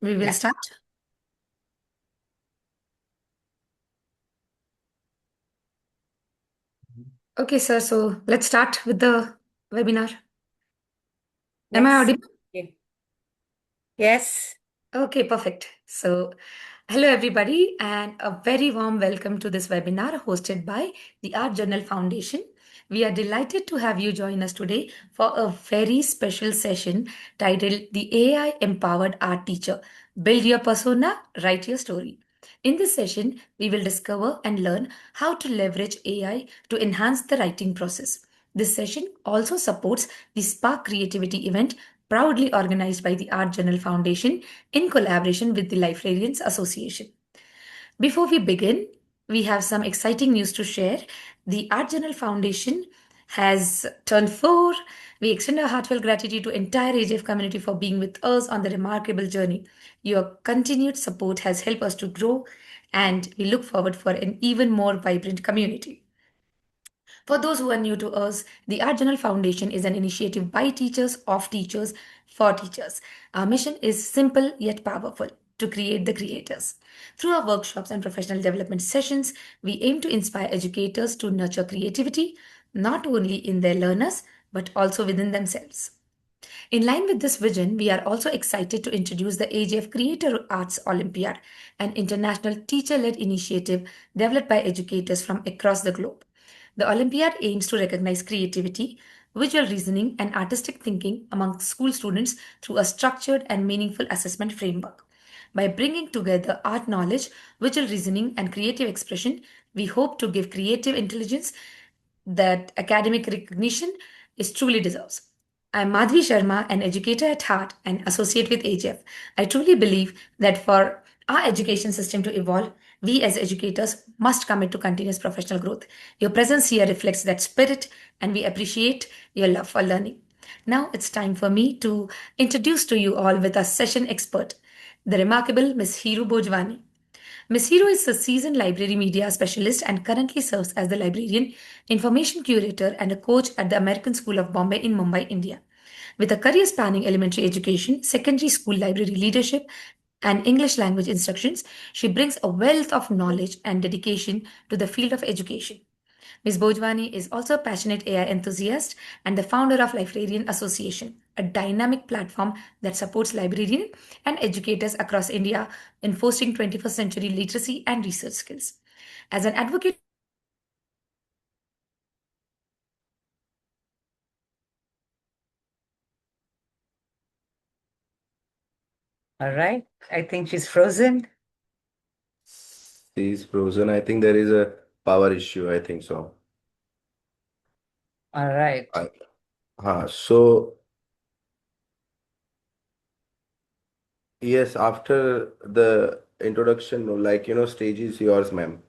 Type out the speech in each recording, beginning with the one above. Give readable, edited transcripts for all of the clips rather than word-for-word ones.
We will Yeah. start. Okay, sir. So let's start with the webinar. Am I Yes. audible? Okay. Yes. Okay, perfect. So, hello everybody, and a very warm welcome to this webinar hosted by the Art Journal Foundation. We are delighted to have you join us today for a very special session titled The AI Empowered Art Teacher. Build your persona, write your story. In this session, we will discover and learn how to leverage AI to enhance the writing process. This session also supports the Spark Creativity event proudly organized by the Art Journal Foundation in collaboration with the Librarians Association. Before we begin, we have some exciting news to share. The Art Journal Foundation has turned 4. We extend our heartfelt gratitude to entire AJF community for being with us on the remarkable journey. Your continued support has helped us to grow, and we look forward for an even more vibrant community. For those who are new to us, the Art Journal Foundation is an initiative by teachers, of teachers, for teachers. Our mission is simple yet powerful to create the creators. Through our workshops and professional development sessions, we aim to inspire educators to nurture creativity not only in their learners but also within themselves. In line with this vision, we are also excited to introduce the AGF Creator Arts Olympiad, an international teacher led initiative developed by educators from across the globe. The Olympiad aims to recognize creativity, visual reasoning, and artistic thinking among school students through a structured and meaningful assessment framework. By bringing together art knowledge, visual reasoning, and creative expression, we hope to give creative intelligence that academic recognition is truly deserves. I'm Madhvi Sharma, an educator at heart and associate with AGF. I truly believe that for our education system to evolve, we as educators must commit to continuous professional growth. Your presence here reflects that spirit, and we appreciate your love for learning. Now it's time for me to introduce to you all with our session expert, the remarkable Miss Hiru Bojwani. Ms. Hero is a seasoned library media specialist and currently serves as the librarian, information curator, and a coach at the American School of Bombay in Mumbai, India. With a career spanning elementary education, secondary school library leadership, and English language instructions, she brings a wealth of knowledge and dedication to the field of education. Ms. Bhojwani is also a passionate AI enthusiast and the founder of Librarian Association, a dynamic platform that supports librarians and educators across India in fostering 21st century literacy and research skills. As an advocate, All right. I think she's frozen. She's frozen. I think there is a power issue. I think so. All right. I, so yes, after the introduction, stage is yours, ma'am.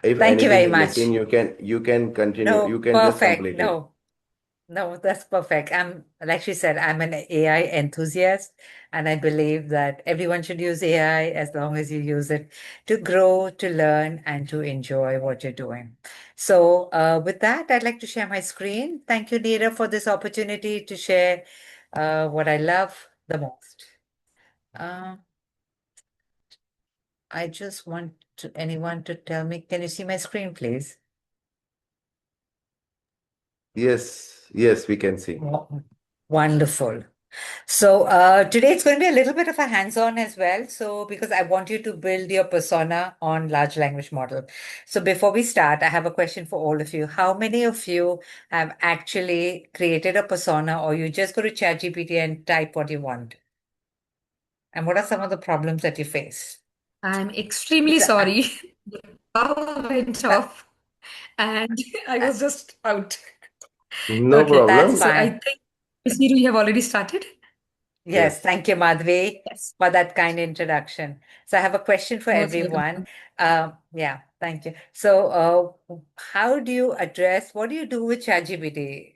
If Thank you anything very is missing, much. you can continue. You No, can just perfect. complete it. No, that's perfect. like she said, I'm an AI enthusiast, and I believe that everyone should use AI as long as you use it to grow, to learn, and to enjoy what you're doing. So, with that, I'd like to share my screen. Thank you, Neera, for this opportunity to share what I love the most. Uh, I just want anyone to tell me, can you see my screen, please? Yes, yes, we can see. Wonderful. So today it's going to be a little bit of a hands-on as well. So because I want you to build your persona on large language model. So before we start, I have a question for all of you. How many of you have actually created a persona, or you just go to ChatGPT and type what you want? And what are some of the problems that you face? I'm extremely Because sorry. The power went off and I uh, was just out. No Okay, that's problem. so I fine. think, Ms. Hiru, you have already started? Yes, Yes. thank you, Madhvi, Yes, for that kind introduction. So I have a question for most welcome. everyone. Yeah, thank you. So, how do you address, what do you do with ChatGPT?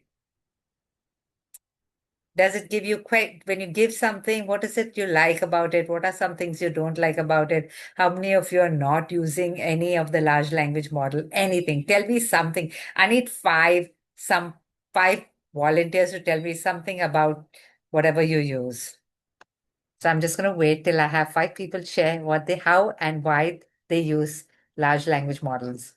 Does it give you when you give something, what is it you like about it? What are some things you don't like about it? How many of you are not using any of the large language model? Anything. Tell me something. I need five volunteers to tell me something about whatever you use. So I'm just going to wait till I have 5 people share how and why they use large language models.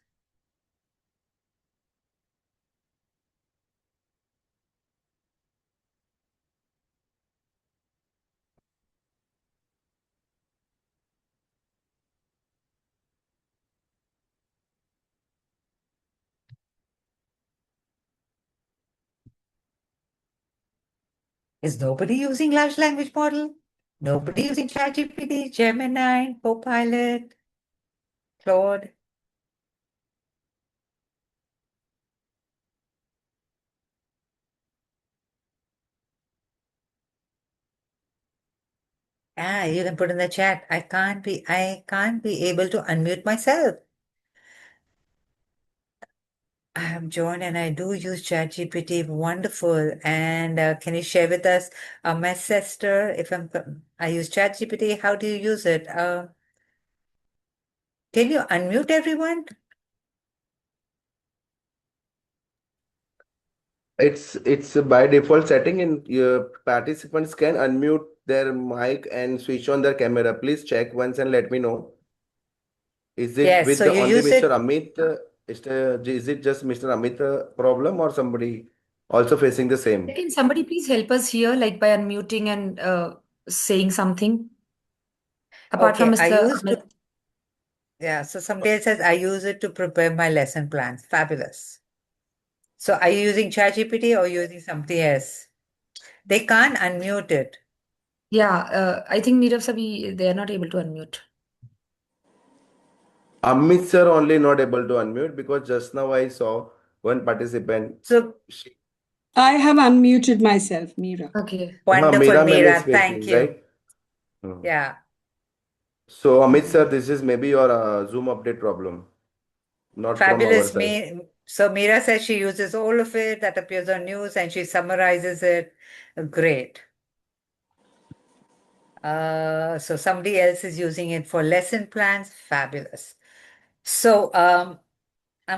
Is nobody using large language model? Nobody using ChatGPT, Gemini, Copilot, Claude? Ah, you can put in the chat. I can't be able to unmute myself. I'm John and I do use ChatGPT. Wonderful. And can you share with us a message, Esther? I use ChatGPT, how do you use it? Can you unmute everyone? It's by default setting, and your participants can unmute their mic and switch on their camera. Please check once and let me know. Is it Yes, with so the you only use Mr. it. Amit? Is it just Mr. Amit problem, or somebody also facing the same? Can somebody please help us here, like by unmuting and saying something apart from Okay, I Mr. use Amit? to, yeah, so somebody else says I use it to prepare my lesson plans. Fabulous. So are you using ChatGPT or using something else? They can't unmute it. Yeah, I think Nirav Sabi, they are not able to unmute. Amit sir only not able to unmute because just now I saw one participant. So She, I have unmuted myself, Meera. Okay. wonderful, Mira Mel is Meera. Thank facing, you. right? Hmm. Yeah. So Amit sir, Mhm. this is maybe your Zoom update problem, not from our Fabulous. side. So Meera says she uses all of it that appears on news and she summarizes it. Great. So somebody else is using it for lesson plans. Fabulous. So I'm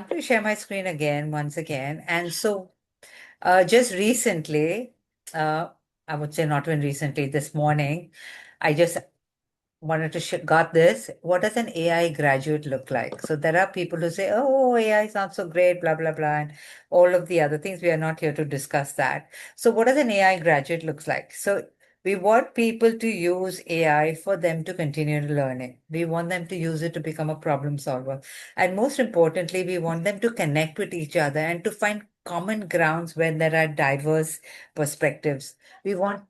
going to share my screen again, once again. And so just recently, I would say not even recently, this morning, I just wanted to got this. What does an AI graduate look like? So there are people who say, "Oh, AI is not so great," blah blah blah, and all of the other things. We are not here to discuss that. So what does an AI graduate looks like? So we want people to use AI for them to continue learning. We want them to use it to become a problem solver, and most importantly, we want them to connect with each other and to find common grounds where there are diverse perspectives. We want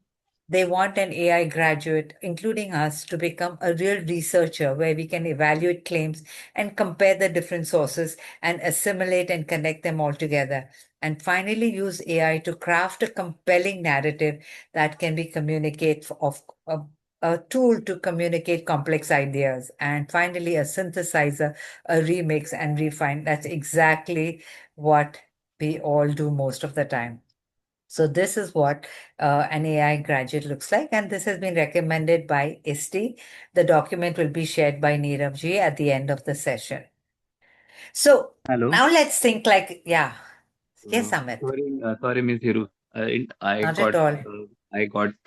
They want an AI graduate, including us, to become a real researcher where we can evaluate claims and compare the different sources and assimilate and connect them all together. And finally, use AI to craft a compelling narrative that can be a tool to communicate complex ideas. And finally, a synthesizer, a remix and refine. That's exactly what we all do most of the time. So this is what an AI graduate looks like, and this has been recommended by ISTE. The document will be shared by Neerav ji at the end of the session. So Hello. now let's think like, yeah, yes, Amit, Sorry, Miss Hiru. not at all.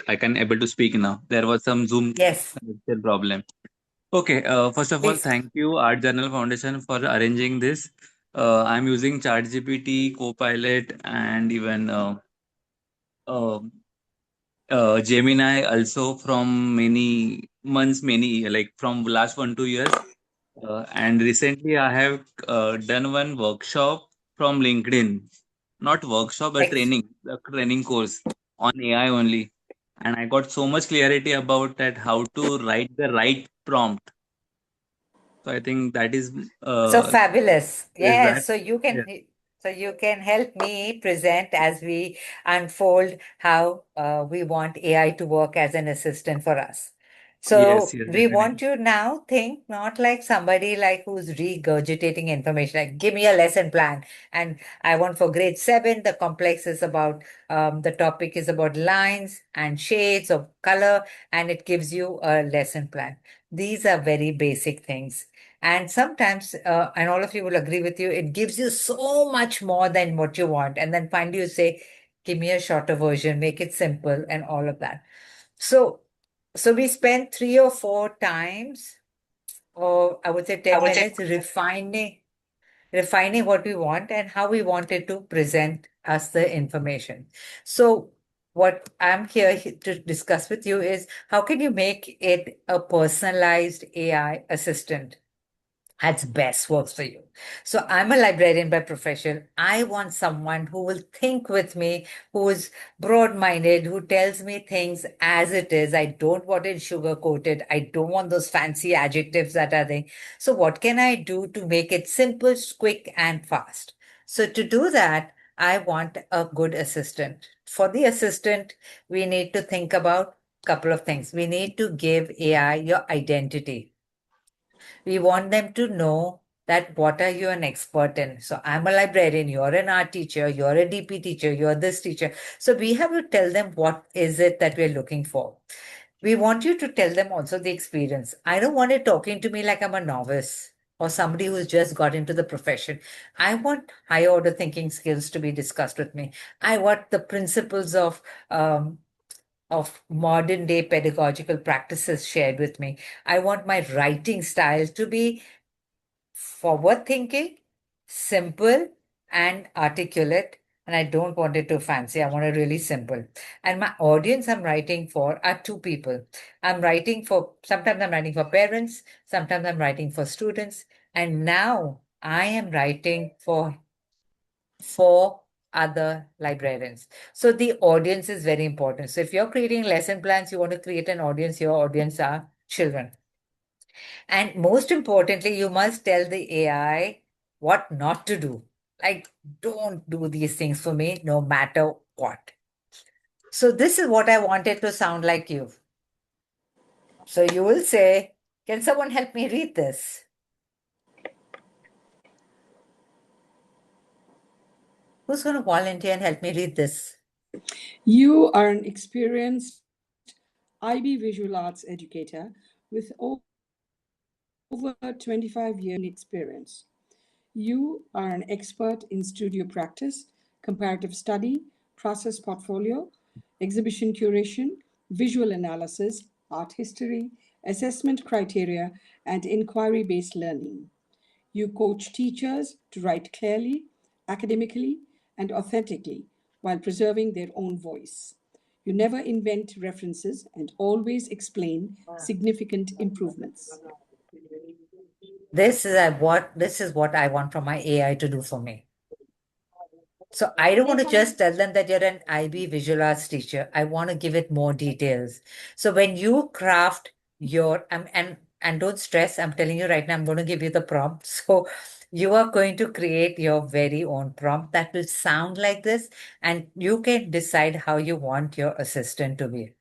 I can able to speak now. There was some Zoom Yes, connection problem. Okay. First of all, please. thank you, Art Journal Foundation, for arranging this. I'm using ChatGPT, Copilot, and even uh, Gemini also from many months, like from last 1 2 years. And recently, I have done one workshop from LinkedIn, not workshop, but Ex training, the training course on AI only. And I got so much clarity about that, how to write the right prompt. So I think that So fabulous. is that. Yes, Yeah. so you can help me present as we unfold how we want AI to work as an assistant for us. Yes, So yes, we want definitely. you now think not like somebody like who's regurgitating information, like give me a lesson plan. And I want for grade 7, the complex is about the topic is about lines and shades of color, and it gives you a lesson plan. These are very basic things. And sometimes, and all of you will agree with you, it gives you so much more than what you want. And then finally you say, give me a shorter version, make it simple, and all of that. So So we spent 3 or 4 times, or I would say 10 minutes, refining what we want and how we wanted to present us the information. So what I'm here to discuss with you is how can you make it a personalized AI assistant that's best works for you. So I'm a librarian by profession. I want someone who will think with me, who is broad-minded, who tells me things as it is. I don't want it sugar-coated. I don't want those fancy adjectives that are there. So what can I do to make it simple, quick, and fast? So to do that, I want a good assistant. For the assistant, we need to think about a couple of things. We need to give AI your identity. We want them to know that what are you an expert in. So I'm a librarian, you're an art teacher, you're a DP teacher, you're this teacher. So we have to tell them what is it that we're looking for. We want you to tell them also the experience. I don't want it talking to me like I'm a novice or somebody who's just got into the profession. I want higher order thinking skills to be discussed with me. I want the principles of modern day pedagogical practices shared with me. I want my writing style to be forward thinking, simple, and articulate. And I don't want it too fancy. I want it really simple. And my audience I'm writing for are two people. Sometimes I'm writing for parents, sometimes I'm writing for students. And now I am writing for other librarians. So the audience is very important. So if you're creating lesson plans, you want to create an audience, your audience are children. And most importantly, you must tell the AI what not to do. Like, don't do these things for me, no matter what. So this is what I wanted to sound like you. So you will say, can someone help me read this? Who's going to volunteer and help me read this? You are an experienced IB visual arts educator with over 25 years experience. You are an expert in studio practice, comparative study, process portfolio, exhibition curation, visual analysis, art history, assessment criteria, and inquiry-based learning. You coach teachers to write clearly, academically, and authentically while preserving their own voice. You never invent references and always explain significant improvements. This is what I want from my AI to do for me. So I don't want to just tell them that you're an IB visual arts teacher. I want to give it more details. So when you craft your and don't stress, I'm telling you right now, I'm going to give you the prompt. So you are going to create your very own prompt that will sound like this, and you can decide how you want your assistant to be.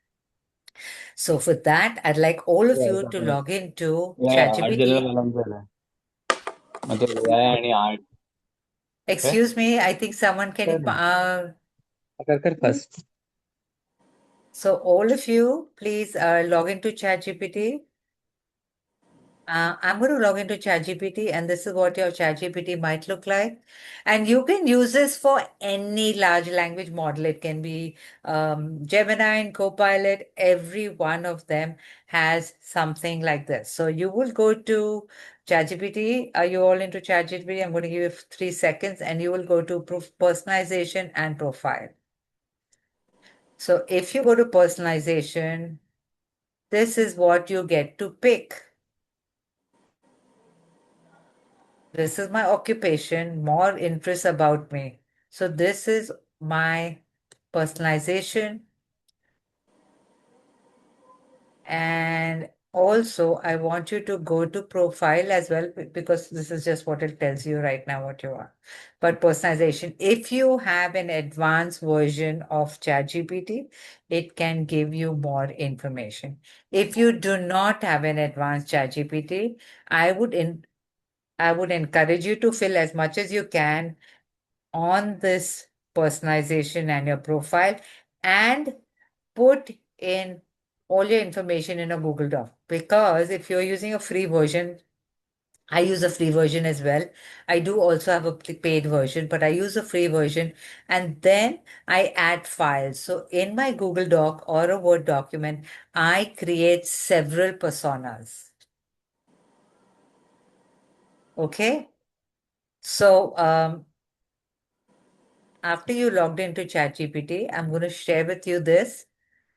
So for that, I'd like all of you to log into art general ChatGPT. वाल्यांचं आहे मतलब AI आणि art काय Excuse me, I think someone can कर first so all of you, please log into ChatGPT. I'm going to log into ChatGPT, and this is what your ChatGPT might look like. And you can use this for any large language model. It can be Gemini and Copilot. Every one of them has something like this. So you will go to ChatGPT. Are you all into ChatGPT? I'm going to give you 3 seconds, and you will go to personalization and profile. So if you go to personalization, this is what you get to pick. This is my occupation, more interests about me. So this is my personalization. And also I want you to go to profile as well, because this is just what it tells you right now what you are. But personalization, if you have an advanced version of ChatGPT, it can give you more information. If you do not have an advanced ChatGPT, I would encourage you to fill as much as you can on this personalization and your profile, and put in all your information in a Google Doc. Because if you're using a free version, I use a free version as well. I do also have a paid version, but I use a free version and then I add files. So in my Google Doc or a Word document, I create several personas. Okay. So after you logged into ChatGPT, I'm going to share with you this.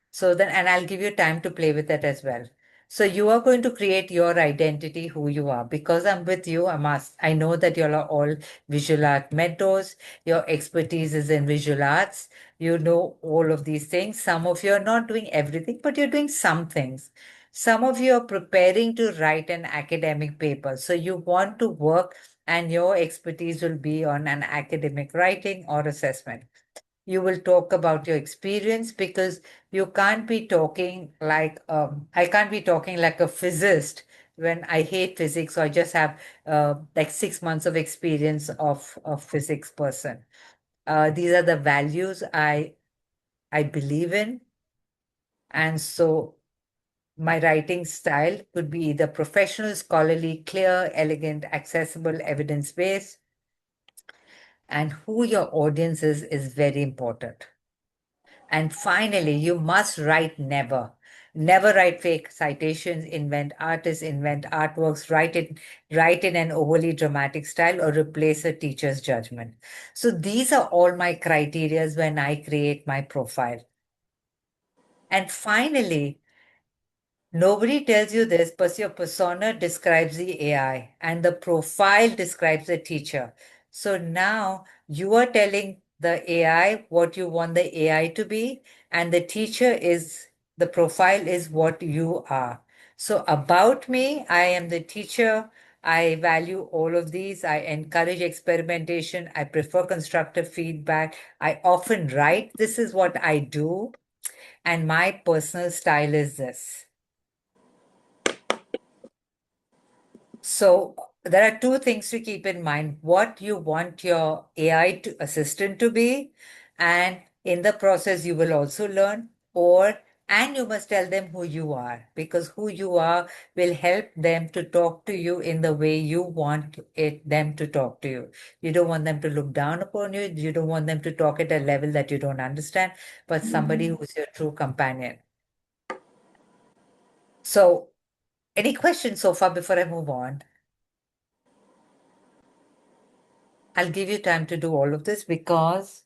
So then, and I'll give you time to play with it as well. So you are going to create your identity, who you are. Because I'm with you, I know that you are all visual art mentors. Your expertise is in visual arts. You know all of these things. Some of you are not doing everything, but you're doing some things. Some of you are preparing to write an academic paper. So you want to work and your expertise will be on an academic writing or assessment. You will talk about your experience because you can't be talking like I can't be talking like a physicist when I hate physics, so I just have like 6 months of experience of a physics person. These are the values I believe in, and so my writing style could be either professional, scholarly, clear, elegant, accessible, evidence-based, and who your audience is very important. And finally, you must write never. Never write fake citations, invent artists, invent artworks, write in an overly dramatic style, or replace a teacher's judgment. So these are all my criterias when I create my profile. And finally, nobody tells you this, but your persona describes the AI and the profile describes the teacher. So now you are telling the AI what you want the AI to be, and the profile is what you are. So about me, I am the teacher. I value all of these. I encourage experimentation. I prefer constructive feedback. I often write. This is what I do. And my personal style is this. So there are two things to keep in mind: what you want your assistant to be, and in the process you will also learn, and you must tell them who you are, because who you are will help them to talk to you in the way you want them to talk to you. You don't want them to look down upon you. You don't want them to talk at a level that you don't understand, but somebody who's your true companion. So any questions so far before I move on? I'll give you time to do all of this because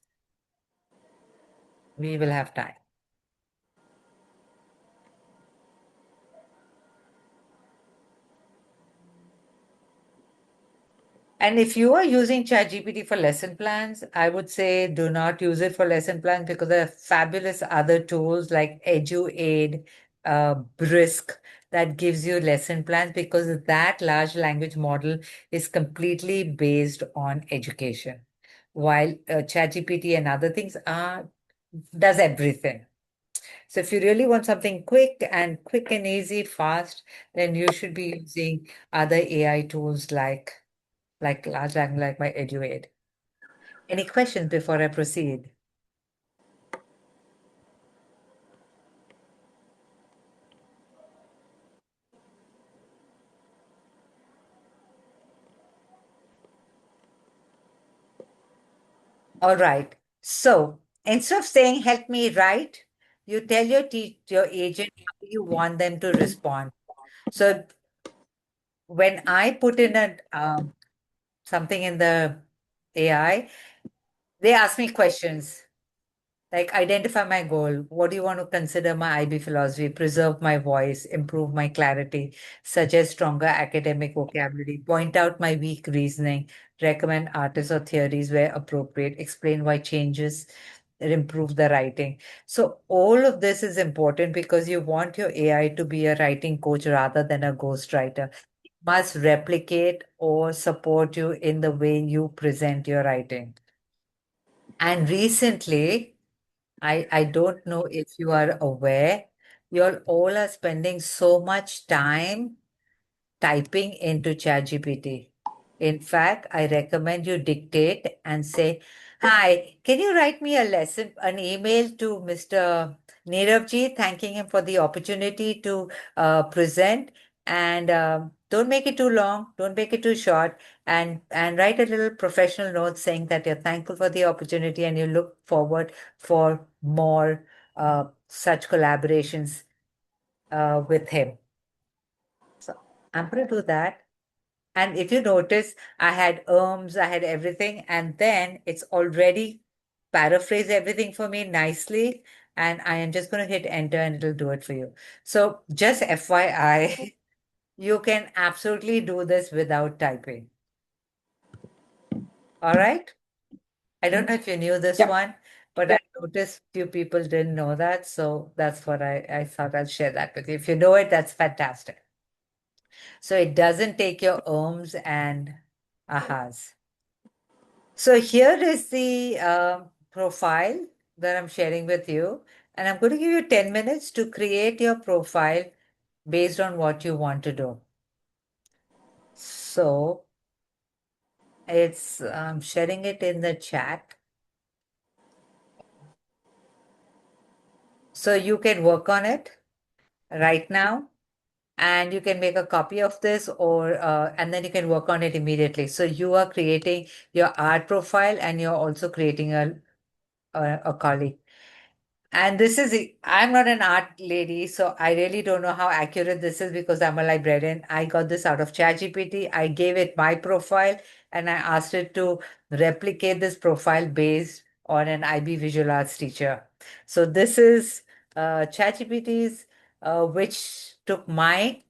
we will have time. And if you are using ChatGPT for lesson plans, I would say do not use it for lesson plans because there are fabulous other tools like EduAid, Brisk, that gives you lesson plans, because that large language model is completely based on education, while ChatGPT and other things does everything. So if you really want something quick and easy, fast, then you should be using other AI tools like large language, like my EduAid. Any questions before I proceed? All right. So instead of saying "help me write," you tell your agent how you want them to respond. So when I put in something in the AI, they ask me questions. Like, identify my goal. What do you want to consider my IB philosophy? Preserve my voice, improve my clarity, suggest stronger academic vocabulary, point out my weak reasoning, recommend artists or theories where appropriate, explain why changes improve the writing. So all of this is important because you want your AI to be a writing coach rather than a ghostwriter. It must replicate or support you in the way you present your writing. And recently, I don't know if you are aware, you all are spending so much time typing into ChatGPT. In fact, I recommend you dictate and say, "Hi, can you write me an email to Mr. Neeraj ji, thanking him for the opportunity to present, and Don't make it too long, don't make it too short, and write a little professional note saying that you're thankful for the opportunity and you look forward for more such collaborations with him. So I'm going to do that. And if you notice, I had I had everything, and then it's already paraphrased everything for me nicely. And I am just going to hit enter and it'll do it for you. So just FYI, you can absolutely do this without typing. All right? I don't know if you knew this Yep. one, but I noticed few people didn't know that. So that's what I thought I'll share that with you. If you know it, that's fantastic. So it doesn't take your ums and ahas. So here is the profile that I'm sharing with you. And I'm going to give you 10 minutes to create your profile based on what you want to do. So I'm sharing it in the chat. So you can work on it right now. And you can make a copy of this and then you can work on it immediately. So you are creating your art profile and you're also creating a colleague. And I'm not an art lady, so I really don't know how accurate this is because I'm a librarian. I got this out of ChatGPT. I gave it my profile and I asked it to replicate this profile based on an IB Visual Arts teacher. So this is ChatGPT's, which took my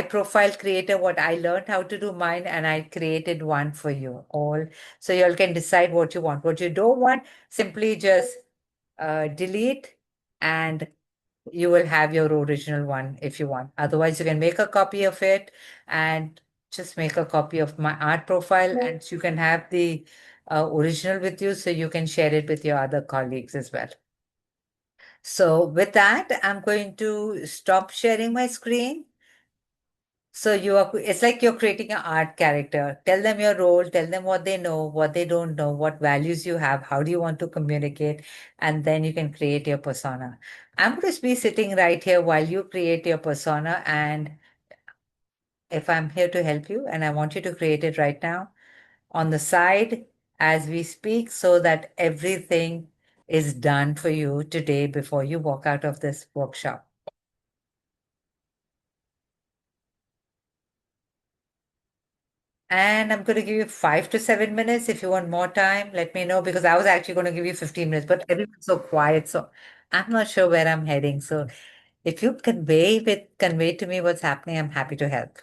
profile creator, what I learned how to do mine, and I created one for you all. So you all can decide what you want. What you don't want, simply just delete, and you will have your original one if you want. Otherwise, you can make a copy of it and just make a copy of my art profile, and you can have the original with you so you can share it with your other colleagues as well. So with that, I'm going to stop sharing my screen. So it's like you're creating an art character. Tell them your role, tell them what they know, what they don't know, what values you have, how do you want to communicate, and then you can create your persona. I'm going to be sitting right here while you create your persona. And if I'm here to help you, and I want you to create it right now on the side as we speak, so that everything is done for you today before you walk out of this workshop. And I'm going to give you 5 to 7 minutes. If you want more time, let me know because I was actually going to give you 15 minutes, but everyone's so quiet. So I'm not sure where I'm heading. So if you convey to me what's happening, I'm happy to help.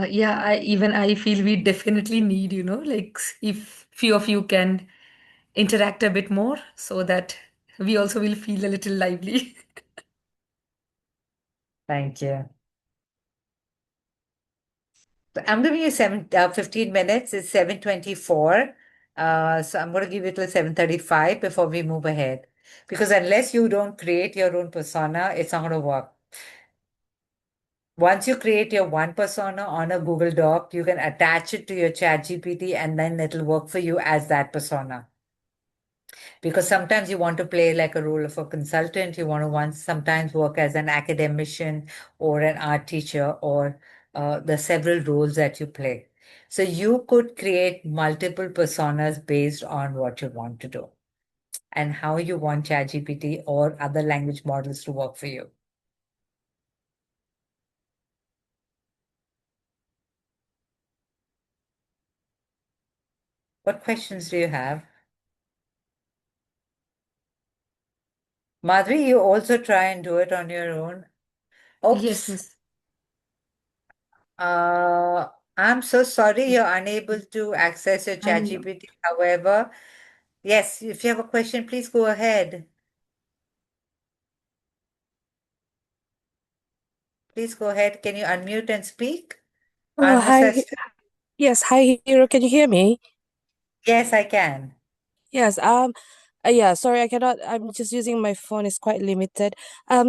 Yeah, I feel we definitely need, like if few of you can interact a bit more so that we also will feel a little lively. Thank you. So I'm giving you 15 minutes. It's 7:24. So I'm going to give you till 7:35 before we move ahead. Because unless you don't create your own persona, it's not going to work. Once you create your one persona on a Google Doc, you can attach it to your ChatGPT and then it'll work for you as that persona. Because sometimes you want to play like a role of a consultant, you want to sometimes work as an academician or an art teacher, or the several roles that you play. So you could create multiple personas based on what you want to do and how you want ChatGPT or other language models to work for you. What questions do you have? Madhuri, you also try and do it on your own. Yes, Oops. miss. I'm so sorry you're unable to access your I know. ChatGPT. However, yes, if you have a question, please go ahead. Please go ahead. Can you unmute and speak? Oh, hi. Anusesta? Yes, hi, Hero. Can you hear me? Yes, I can. Yes. Yeah. Sorry, I cannot. I'm just using my phone. It's quite limited.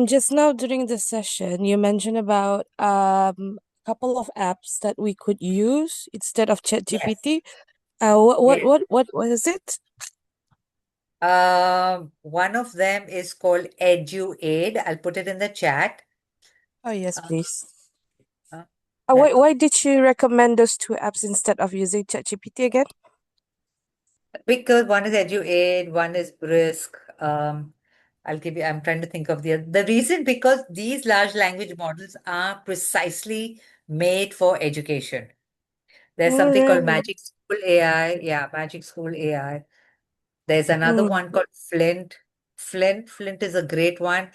Just now during the session, you mentioned about a couple of apps that we could use instead of Yes. ChatGPT. What what Yes. what what what is it? One of them is called EduAid. I'll put it in the chat. Oh, yes, Uh, please. uh, Why, let why did you recommend those two apps instead of using ChatGPT again? Because one is EduAid, one is Brisk. I'm trying to think of the reason, because these large language models are precisely made for education. There's All something called right. Magic School AI. Yeah, Magic School AI. There's another Mm. one called Flint. Flint is a great one.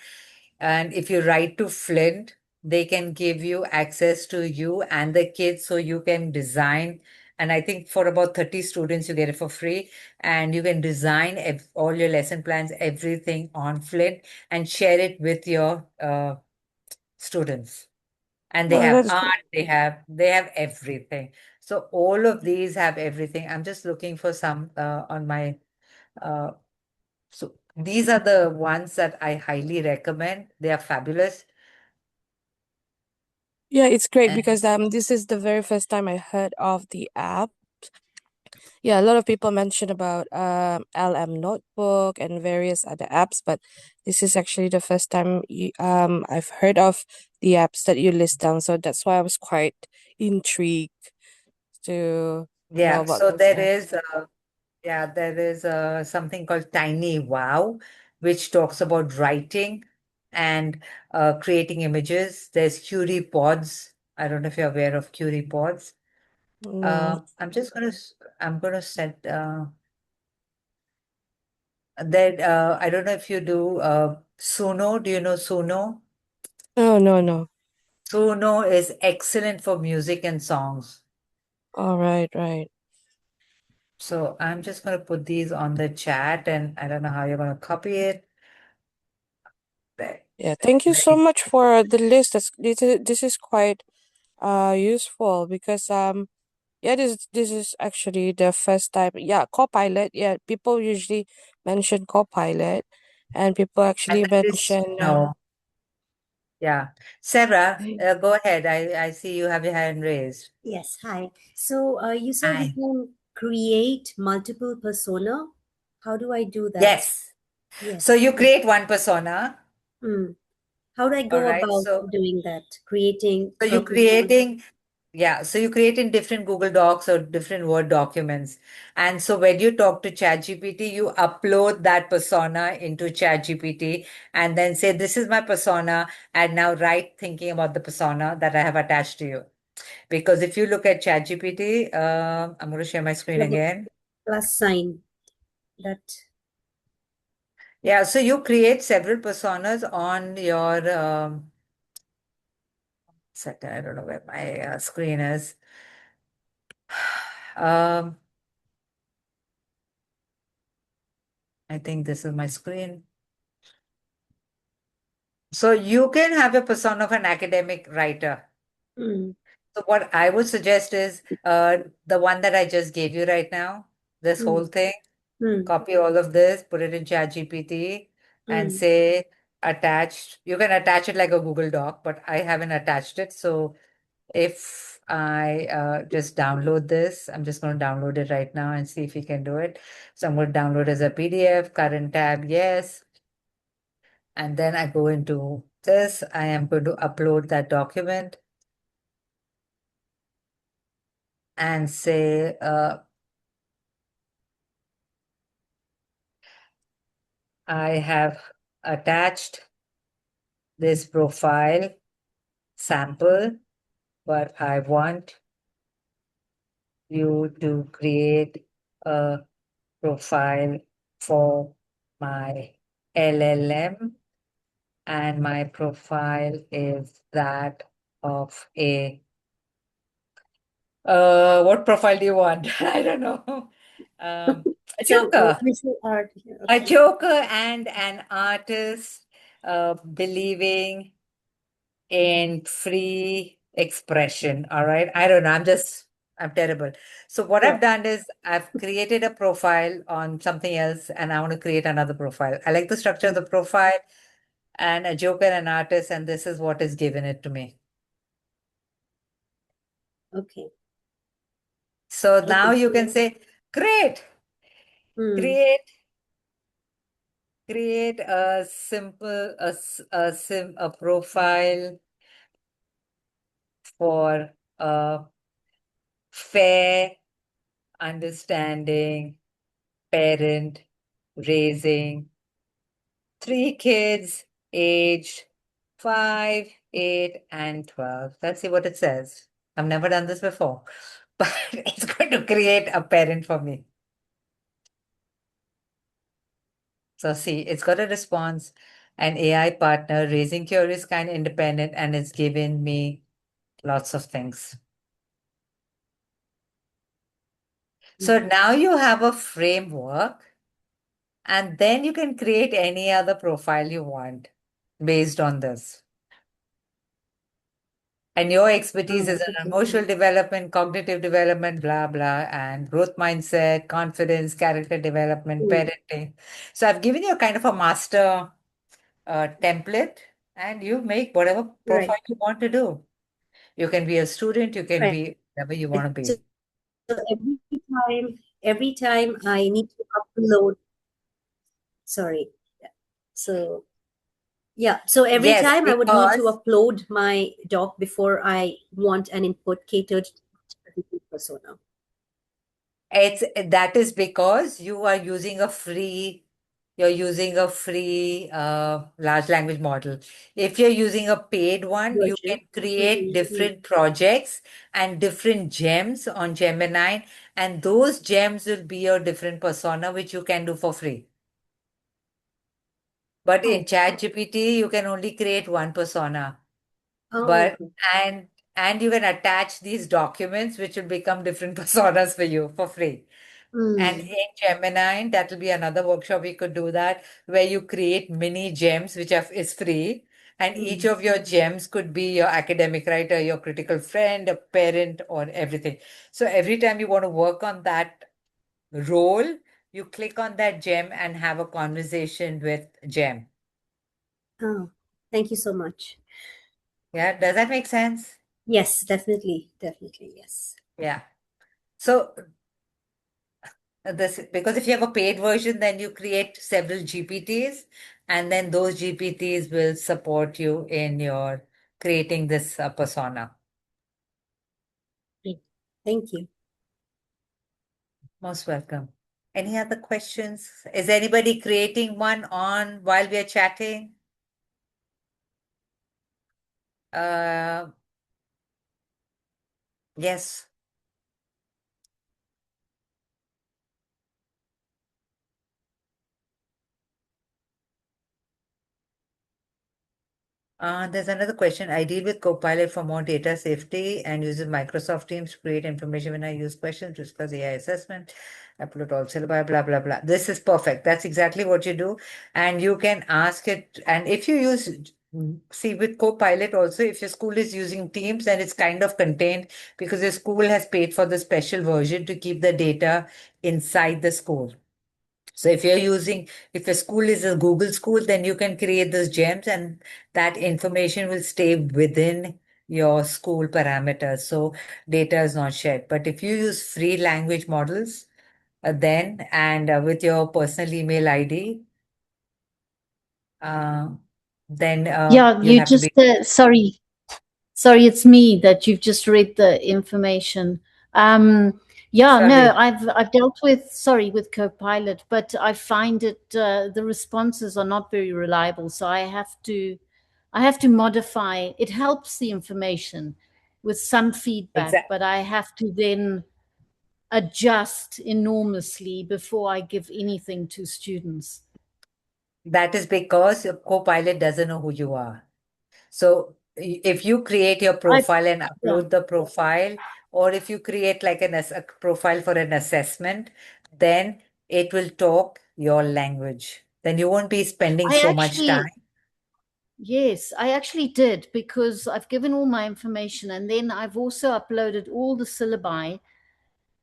And if you write to Flint, they can give you access to you and the kids so you can design. And I think for about 30 students, you get it for free. And you can design all your lesson plans, everything on Flint, and share it with your students. And they Oh, have that's good. art, they have everything. So all of these have everything. I'm just looking for some on my uh, so these are the ones that I highly recommend. They are fabulous. Yeah, it's great And because this is the very first time I heard of the app. Yeah, a lot of people mention about LM Notebook and various other apps, but this is actually the first time I've heard of the apps that you list down. So that's why I was quite intrigued to know yeah, about so those apps. there is something called Tiny Wow, which talks about writing and creating images. There's Curie Pods. I don't know if you're aware of Curie Pods. No. I'm gonna set that I don't know if you do Suno. Do you know Suno? Oh, no, no. Suno is excellent for music and songs. All right, right. So I'm just going to put these on the chat, and I don't know how you're going to copy it. There, Yeah, thank you there so much for the list. This is quite useful because yeah, this is actually the first time. Yeah, Copilot. Yeah, people usually mention Copilot, and people And actually there is, mention yeah. Sarah, go ahead. I see you have your hand raised. Yes, hi. So you said we Hi. can create multiple persona. How do I do that? Yes. So Yes. you create one persona, Hmm. How do I all go right? about doing that? Creating So a you're persona. creating, yeah, so you create in different Google Docs or different Word documents. And so when you talk to ChatGPT, you upload that persona into ChatGPT and then say, this is my persona. And now write thinking about the persona that I have attached to you. Because if you look at ChatGPT, I'm going to share my screen Like a again. plus sign. That. Yeah, so you create several personas on your, second, I don't know where my screen is. Um, I think this is my screen. So you can have a persona of an academic writer. Hmm. So what I would suggest is the one that I just gave you right now, this Hmm. whole thing, Hmm. copy all of this, put it in ChatGPT and Hmm. say attached. You can attach it like a Google Doc, but I haven't attached it. So if I just download this, I'm just going to download it right now and see if we can do it. So I'm going to download as a PDF, current tab, yes. And then I go into this. I am going to upload that document and say, I have attached this profile sample, but I want you to create a profile for my LLM, and my profile is that of a what profile do you want? I don't know. A Some joker. visual art here. A Okay. joker and an artist believing in free expression. All right. I don't know. I'm terrible. So what Sure. I've done is I've created a profile on something else and I want to create another profile. I like the structure of the profile and a joker, an artist, and this is what is given it to me. Okay. So now Okay. you can say, great, Hmm. create create a simple a profile for a fair, understanding parent raising 3 kids aged 5, 8, and 12. Let's see what it says. I've never done this before, but it's going to create a parent for me. So see, it's got a response, an AI partner, raising curious, kind, independent, and it's given me lots of things. So now you have a framework, and then you can create any other profile you want based on this. And your expertise is in emotional development, cognitive development, blah, blah, and growth mindset, confidence, character development, parenting. So I've given you kind of a master template, and you make whatever Right. profile you want to do. You can be a student, you can Right. be whatever you want to So be. every time I need to upload, sorry. So yeah, so every Yes, time I would need to because upload my doc before I want an input catered to a different persona. that is because you are using a free large language model. If you're using a paid one, you can Version. create Mhm. different projects and different gems on Gemini, and those gems will be your different persona, which you can do for free. But in Oh, ChatGPT, you can only create one persona. oh, But okay. and you can attach these documents, which will become different personas for you for free. And Mm, in Gemini, that will be another workshop. We could do that where you create mini gems, which is free. And each mm. of your gems could be your academic writer, your critical friend, a parent, or everything. So every time you want to work on that role, you click on that gem and have a conversation with gem. Oh, thank you so much. Yeah, does that make sense? Yes, definitely, yes. Yeah. So this because if you have a paid version, then you create several GPTs, and then those GPTs will support you in your creating this persona. Great. Thank you. Most welcome. Any other questions? Is anybody creating one on while we are chatting? Uh, yes. There's another question. I deal with Copilot for more data safety and uses Microsoft Teams to create information when I use questions, discuss AI assessment, upload all syllabi, blah, blah, blah. This is perfect. That's exactly what you do. And you can ask it. And if you use, see, with Copilot also, if your school is using Teams, then it's kind of contained because your school has paid for the special version to keep the data inside the school. So if your school is a Google school, then you can create those gems and that information will stay within your school parameters. So data is not shared. But if you use free language models, then and with your personal email ID, uh, then Yeah, you'll you have to just, be. sorry, it's me that you've just read the information. Yeah, no, Sorry. I've dealt with Copilot, but I find it the responses are not very reliable. So I have to modify. It helps the information with some feedback, Exactly. but I have to then adjust enormously before I give anything to students. That is because your Copilot doesn't know who you are. So if you create your profile and Yeah. upload the profile, or if you create like a profile for an assessment, then it will talk your language. Then you won't be spending I so much actually, time. yes, I actually did because I've given all my information and then I've also uploaded all the syllabi,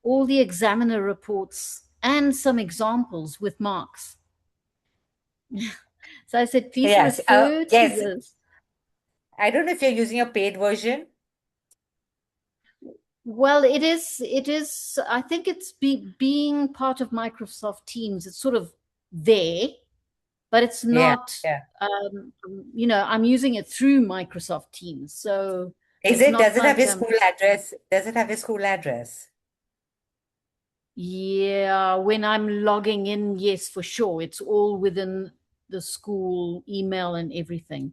all the examiner reports, and some examples with marks. So I said, please Yes, refer to yes. this. I don't know if you're using a paid version. Well, it is, I think it's being part of Microsoft Teams. It's sort of there, but it's Yeah, not, yeah. I'm using it through Microsoft Teams. So Is It's it, not does it have like your school address? Does it have your school address? yeah, when I'm logging in, yes, for sure. It's all within the school email and everything.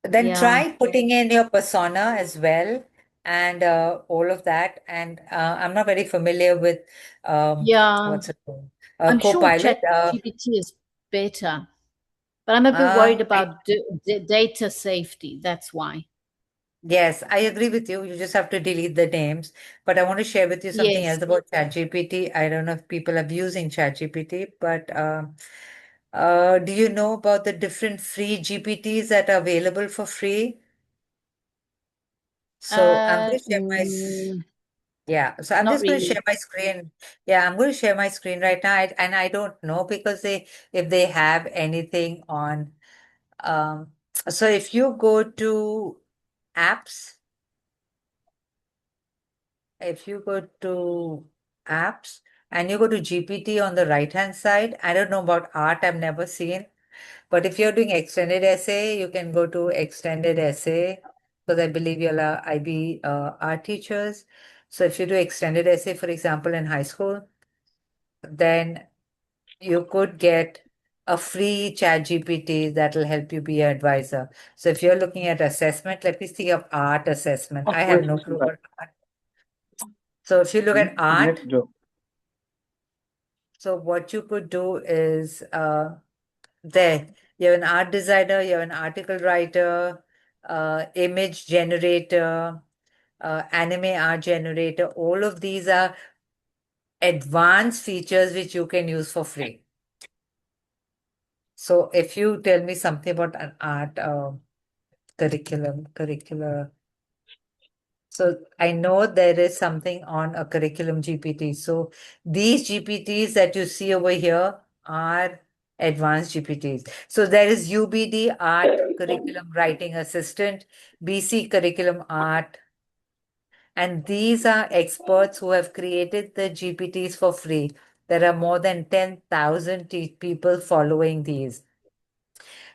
Then Yeah. try putting in your persona as well and all of that. And I'm not very familiar with Yeah. what's it called? I'm sure Copilot. ChatGPT is better, but I'm a bit worried about data safety. That's why. Yes, I agree with you. You just have to delete the names. But I want to share with you something Yes. else about ChatGPT. I don't know if people are using ChatGPT, but do you know about the different free GPTs that are available for free? So I'm going to share my yeah, so I'm Not just going to really. share my screen. Yeah, I'm going to share my screen right now. And I don't know because if they have anything on so if you go to apps, if you go to apps and you go to GPT on the right hand side, I don't know about art, I've never seen. But if you're doing extended essay, you can go to extended essay because I believe you're IB art teachers. So if you do extended essay, for example, in high school, then you could get a free chat GPT that will help you be an advisor. So if you're looking at assessment, let me see of art assessment. I have no clue about art. So if you look at art, so what you could do is there, you have an art designer, you have an article writer, image generator, anime art generator. All of these are advanced features which you can use for free. So if you tell me something about an art curricular. So I know there is something on a curriculum GPT. So these GPTs that you see over here are advanced GPTs. So there is UBD Art Curriculum Writing Assistant, BC Curriculum Art, and these are experts who have created the GPTs for free. There are more than 10,000 people following these.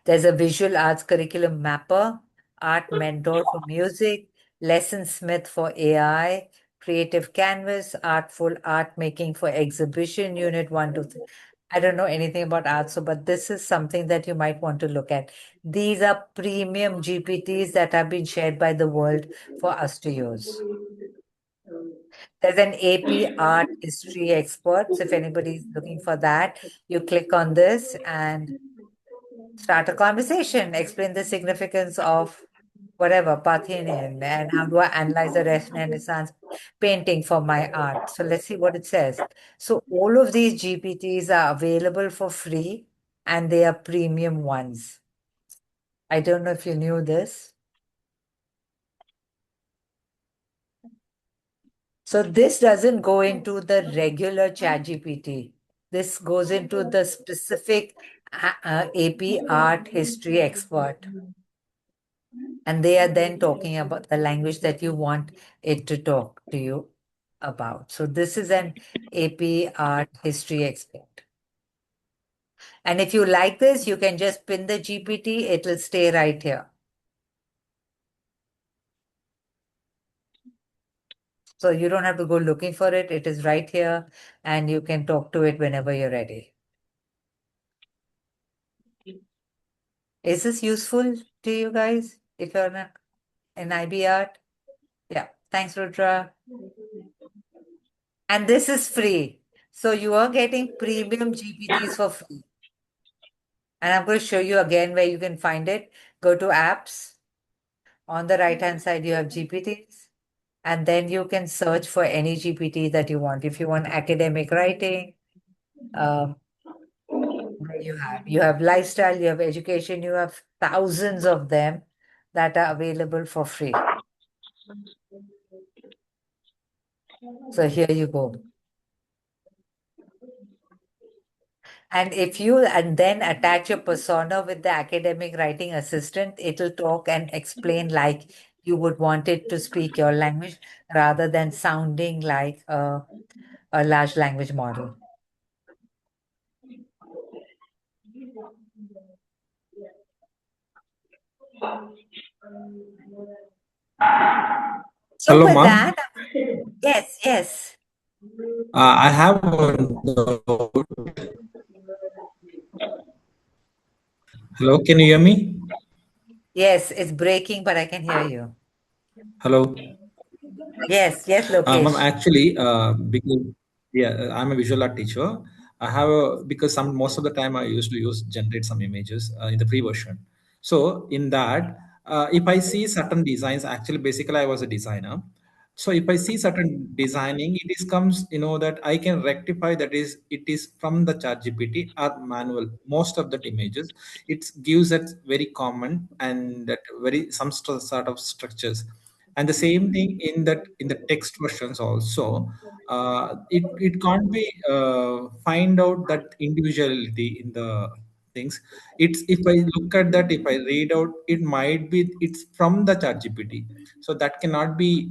There's a visual arts curriculum mapper, art mentor for music, lesson smith for AI, creative canvas, artful art making for exhibition, unit 1 to 3. I don't know anything about art, so but this is something that you might want to look at. These are premium GPTs that have been shared by the world for us to use. There's an AP art history experts. If anybody's looking for that, you click on this and start a conversation, explain the significance of whatever, Parthian, and how do I analyze the Renaissance painting for my art. So let's see what it says. So all of these GPTs are available for free and they are premium ones. I don't know if you knew this. So this doesn't go into the regular ChatGPT. This goes into the specific AP art history expert. And they are then talking about the language that you want it to talk to you about. So this is an AP art history expert. And if you like this, you can just pin the GPT, it will stay right here. So you don't have to go looking for it. It is right here and you can talk to it whenever you're ready. Is this useful to you guys if you're in IB art? Yeah, thanks, Rudra. And this is free. So you are getting premium GPTs for free. And I'm going to show you again where you can find it. Go to apps. On the right hand side, you have GPTs. And then you can search for any GPT that you want. If you want academic writing, there you have lifestyle, you have education, you have thousands of them that are available for free. So here you go. And if you and then attach your persona with the academic writing assistant, it'll talk and explain like you would want it to speak your language rather than sounding like a large language model. So Hello, with ma'am. that, yes. I have one doubt. Hello, can you hear me? Yes, it's breaking, but I can hear you. Hello. Yes, Ma'am, Lokesh. actually, because I'm a visual art teacher. I have because most of the time I used to generate some images in the free version. So in that, if I see certain designs, actually, basically, I was a designer. So if I see certain designing, it is comes, that I can rectify that it is from the chat GPT or manual. Most of the images, it gives that very common and that very some sort of structures. And the same thing in the text versions also. It can't be find out that individuality in the things. It's if I look at that, if I read out, it might be it's from the chat GPT, so that cannot be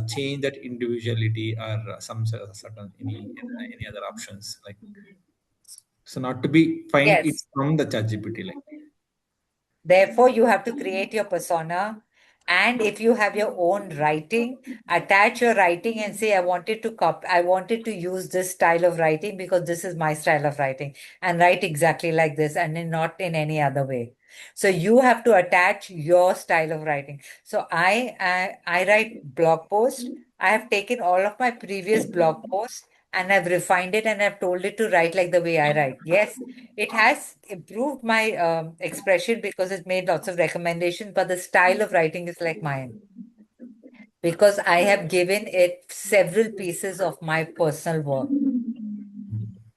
change that individuality or some certain any other options like, so not to be find Yes. it's from the chat GPT like. Therefore, you have to create your persona. And if you have your own writing, attach your writing and say, I wanted to use this style of writing because this is my style of writing, and write exactly like this and not in any other way. So you have to attach your style of writing. So I write blog posts. I have taken all of my previous blog posts and I've refined it and I've told it to write like the way I write. Yes, it has improved my expression because it made lots of recommendations, but the style of writing is like mine because I have given it several pieces of my personal work.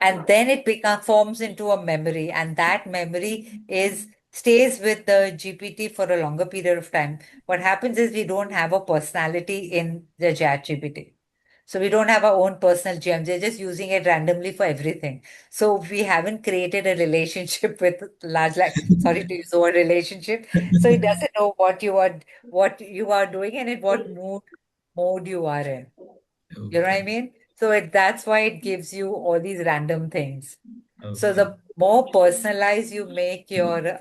And then it forms into a memory, and that memory is stays with the GPT for a longer period of time. What happens is we don't have a personality in the chat GPT. So we don't have our own personal gems. They're just using it randomly for everything. So we haven't created a relationship with large like sorry to use the word relationship. So it doesn't know what you are doing and in what mode you are in. You know what I Okay. mean? So that's why it gives you all these random things. So Okay. the more personalized you make your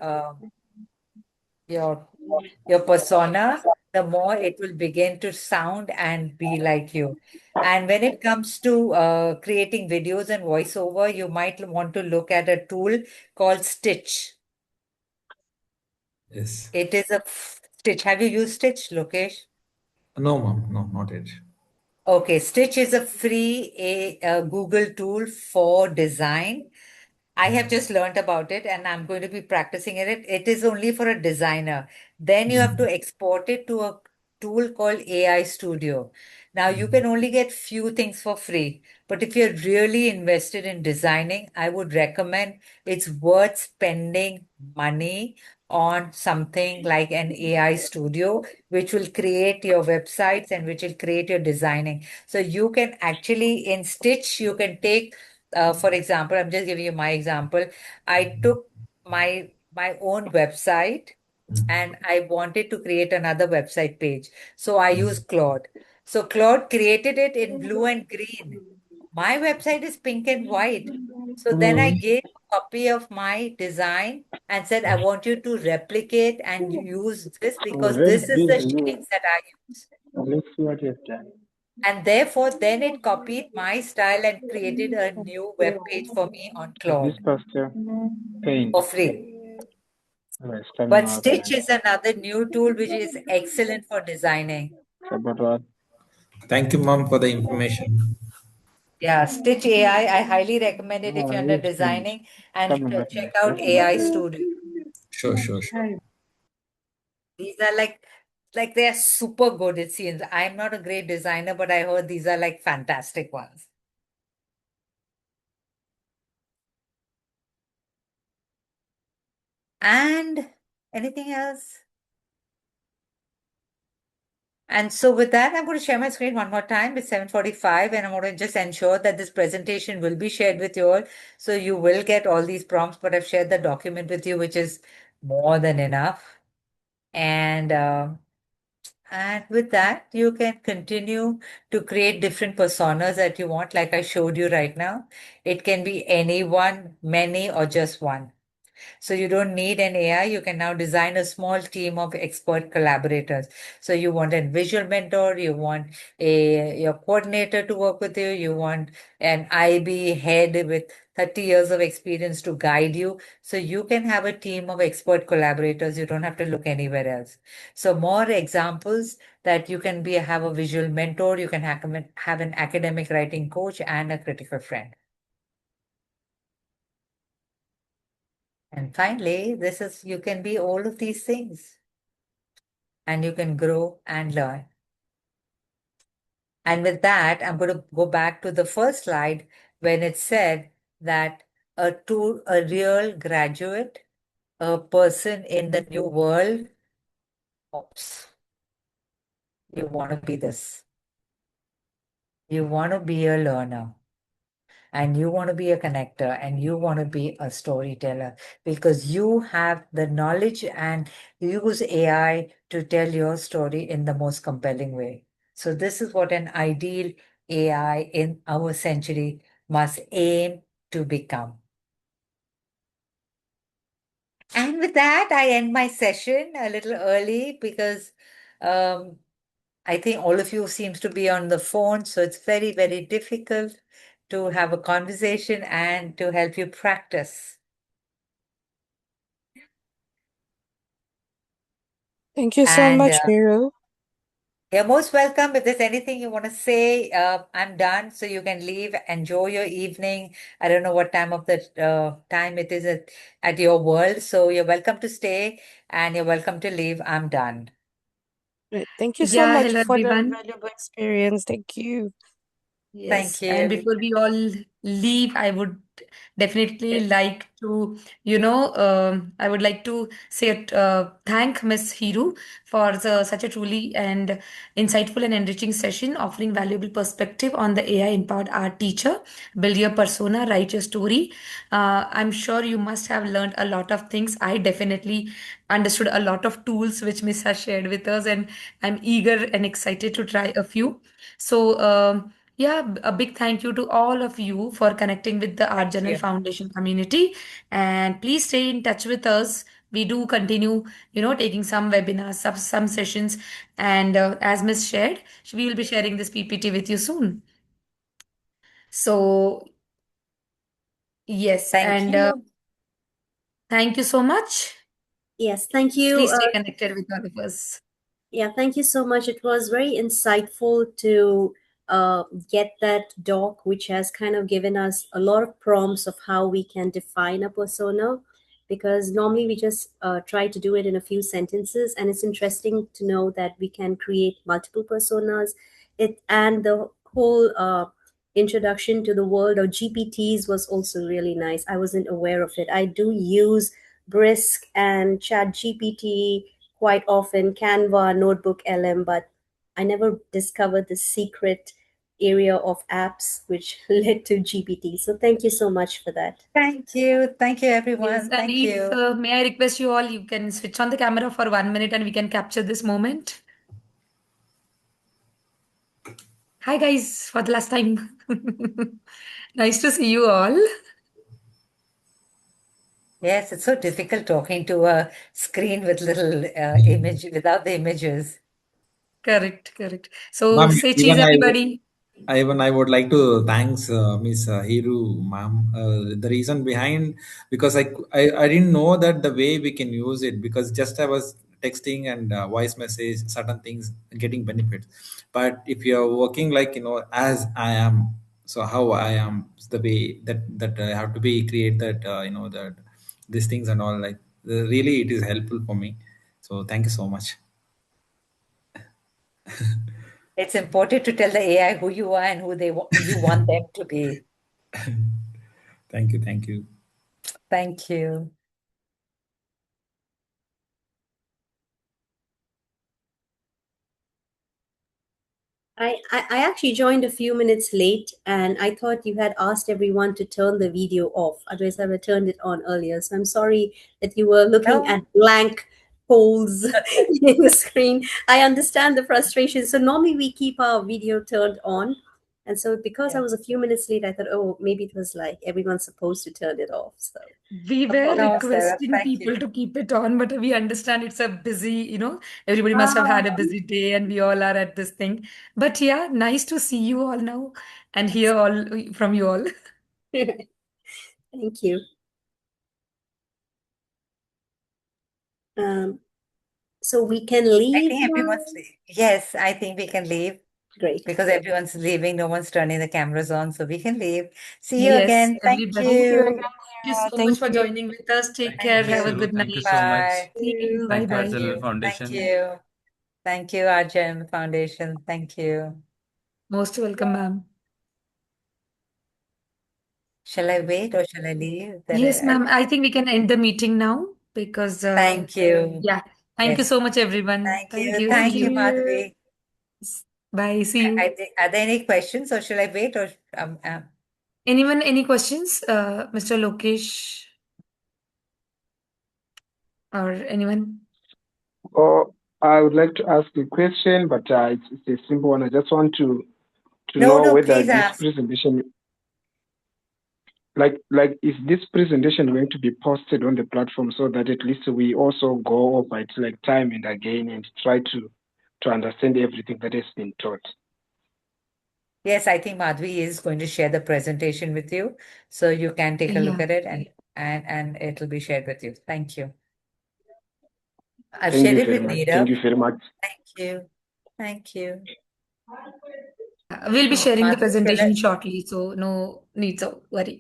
your persona, the more it will begin to sound and be like you. And when it comes to creating videos and voiceover, you might want to look at a tool called Stitch. Yes. It is a Stitch. Have you used Stitch, Lokesh? No, ma'am. No, not yet. Okay, Stitch is a free Google tool for design. I have just learned about it and I'm going to be practicing it. It is only for a designer. Then you have to export it to a tool called AI Studio. Now you can only get few things for free, but if you're really invested in designing, I would recommend it's worth spending money on something like an AI Studio, which will create your websites and which will create your designing. So you can actually in Stitch, you can take for example, I'm just giving you my example. I took my own website and I wanted to create another website page. So I use Claude. So Claude created it in blue and green. My website is pink and white. So then I gave a copy of my design and said, I want you to replicate and use this because this is the shadings that I use. Let's see what you've done. And therefore, then it copied my style and created a new web page for me on This Claude posture, paint. for free. Right, coming But out. Stitch is another new tool which is excellent for designing. About what? Thank you, ma'am, for the information. Yeah, Stitch AI, I highly recommend it if Oh, you're under it's finished. designing and Coming back. check out AI Studio. Sure, sure, sure. These are like they are super good, it seems. I'm not a great designer, but I heard these are like fantastic ones. And anything else? And so with that, I'm going to share my screen one more time. It's 7:45, and I'm going to just ensure that this presentation will be shared with you all. So you will get all these prompts, but I've shared the document with you, which is more than enough. And with that, you can continue to create different personas that you want, like I showed you right now. It can be anyone, many, or just one. So you don't need an AI. You can now design a small team of expert collaborators. So you want a visual mentor, you want your coordinator to work with you, you want an IB head with 30 years of experience to guide you. So you can have a team of expert collaborators. You don't have to look anywhere else. So more examples that you can have a visual mentor, you can have an academic writing coach and a critical friend. And finally, you can be all of these things and you can grow and learn. And with that, I'm going to go back to the first slide when it said that a real graduate, a person in the new world, oops, you want to be this. You want to be a learner. And you want to be a connector and you want to be a storyteller because you have the knowledge and use AI to tell your story in the most compelling way. So this is what an ideal AI in our century must aim to become. And with that, I end my session a little early because I think all of you seems to be on the phone, so it's very, very difficult to have a conversation and to help you practice. Thank you so And much, Miru. you're most welcome. If there's anything you want to say, I'm done, so you can leave. Enjoy your evening. I don't know what time of the time it is at your world, so you're welcome to stay and you're welcome to leave. I'm done. Great. Thank you so Yeah, much hello for the everyone. valuable experience. Thank you. Yes, Thank and you. before we all leave, I would definitely like to, I would like to say thank Miss Hiru for such a truly and insightful and enriching session, offering valuable perspective on the AI-empowered art teacher. Build your persona, write your story. I'm sure you must have learned a lot of things. I definitely understood a lot of tools which Miss has shared with us, and I'm eager and excited to try a few. So, yeah, a big thank you to all of you for connecting with the Art Journal Yeah. Foundation community. And please stay in touch with us. We do continue, taking some webinars, some sessions. And as Miss shared, we will be sharing this PPT with you soon. So, yes, Thank and you. thank you so much. Yes, thank you. Please stay connected with all of us. Yeah, thank you so much. It was very insightful to get that doc, which has kind of given us a lot of prompts of how we can define a persona, because normally we just try to do it in a few sentences, and it's interesting to know that we can create multiple personas. And the whole introduction to the world of GPTs was also really nice. I wasn't aware of it. I do use Brisk and Chat GPT quite often, Canva, Notebook LM, but I never discovered the secret area of apps which led to GPT. So thank you so much for that. Thank you. Thank you, Yes, everyone. and Thank if you. may I request you all, you can switch on the camera for 1 minute and we can capture this moment. Hi guys, for the last time. Nice to see you all. Yes, it's so difficult talking to a screen with little image without the images. Correct, correct. So Ma'am, say cheese, everybody. I would like to thanks Miss Hiru, ma'am. The reason behind because I didn't know that the way we can use it because just I was texting and voice message certain things getting benefits, but if you're working like as I am, so how I am the way that I have to be create that that these things and all like really it is helpful for me. So thank you so much. It's important to tell the AI who you are and who you want them to be. Thank you. Thank you. Thank you. I actually joined a few minutes late, and I thought you had asked everyone to turn the video off. Otherwise, I would have turned it on earlier. So I'm sorry that you were looking No. at blank holes in the screen. I understand the frustration. So normally we keep our video turned on, And so because I Yeah. was a few minutes late, I thought, oh, maybe it was like everyone's supposed to turn it off. So We were No, Sarah, requesting thank people you. to keep it on, but we understand it's a busy, everybody must have had a busy day and we all are at this thing. But yeah, nice to see you all now and hear all from you all. thank you. So we can I leave think now? everyone's, yes, I think we can leave Great. because everyone's leaving. No one's turning the cameras on, so we can leave. See you Yes, again. Thank everybody. Thank you you. again, Thank you Lyra. so much Thank for you. joining with us. Take Thank care. you. Have a good Thank you night. so much. Bye. See you. Thank you, Bye-bye. Arjun Thank Foundation. you. Thank you, Arjun Foundation. Thank you. Most welcome, ma'am. Shall I wait or shall I leave? Yes, ma'am. I think we can end the meeting now because, Thank you. yeah. Thank you Yes. so much, everyone. Thank Thank you. you. Thank See you, you. Madhvi. Bye. See you. Are there any questions or shall I wait or Anyone, any questions? Mr. Lokesh or anyone? Oh, I would like to ask a question, but it's a simple one. I just want to No, know no, whether please this ask. presentation, is this presentation going to be posted on the platform so that at least we also go over it like time and again and try to understand everything that has been taught? Yes, I think Madhvi is going to share the presentation with you, so you can take a look Yeah. at it and it'll be shared with you. Thank you. I've Thank shared you it very with much. Neerav. Thank you very much. Thank you. Thank you. We'll be sharing the Madhvi, shall I? presentation shortly, so no need to worry.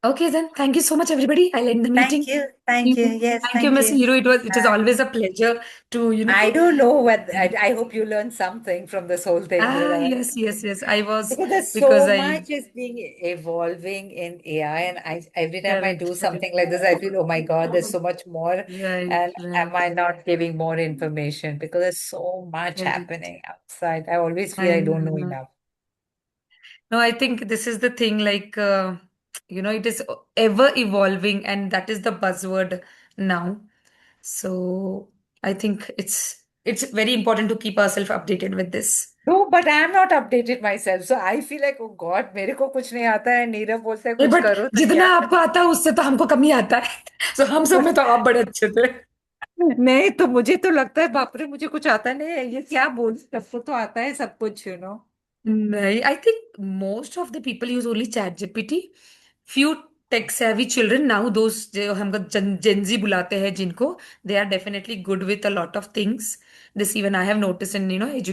Okay, then. Thank you so much, everybody. I'll end the meeting. Thank you. Thank you. Yes, Thank you, thank Miss you. Hero. It is always a pleasure to, I don't know what I hope you learned something from this whole thing. yes. I was Because there's because so I much is being evolving in AI, and every time I do correct. something like this, I feel, oh my God, there's so much more, Right, and am right. I not giving more information? Because there's so much Correct. happening outside. I always feel I don't know enough. No, I think this is the thing, like, it is ever evolving, and that is the buzzword now. So I think it's very important to keep ourselves updated with this. No, but I'm not updated myself, so I feel like, oh God, मेरे को कुछ नहीं आता है, नीरव बोलता है कुछ but करो तो जितना क्या आपको आता है उससे तो हमको कम ही आता है सो हम सब में तो आप बड़े अच्छे थे नहीं तो मुझे तो लगता है बाप रे मुझे कुछ आता नहीं है ये क्या बोल सबको तो आता है सब कुछ नहीं I think most of the people use only ChatGPT few tech savvy children now those जो हम जेंजी बुलाते हैं जिनको they are definitely good with a lot of things this even I have noticed in education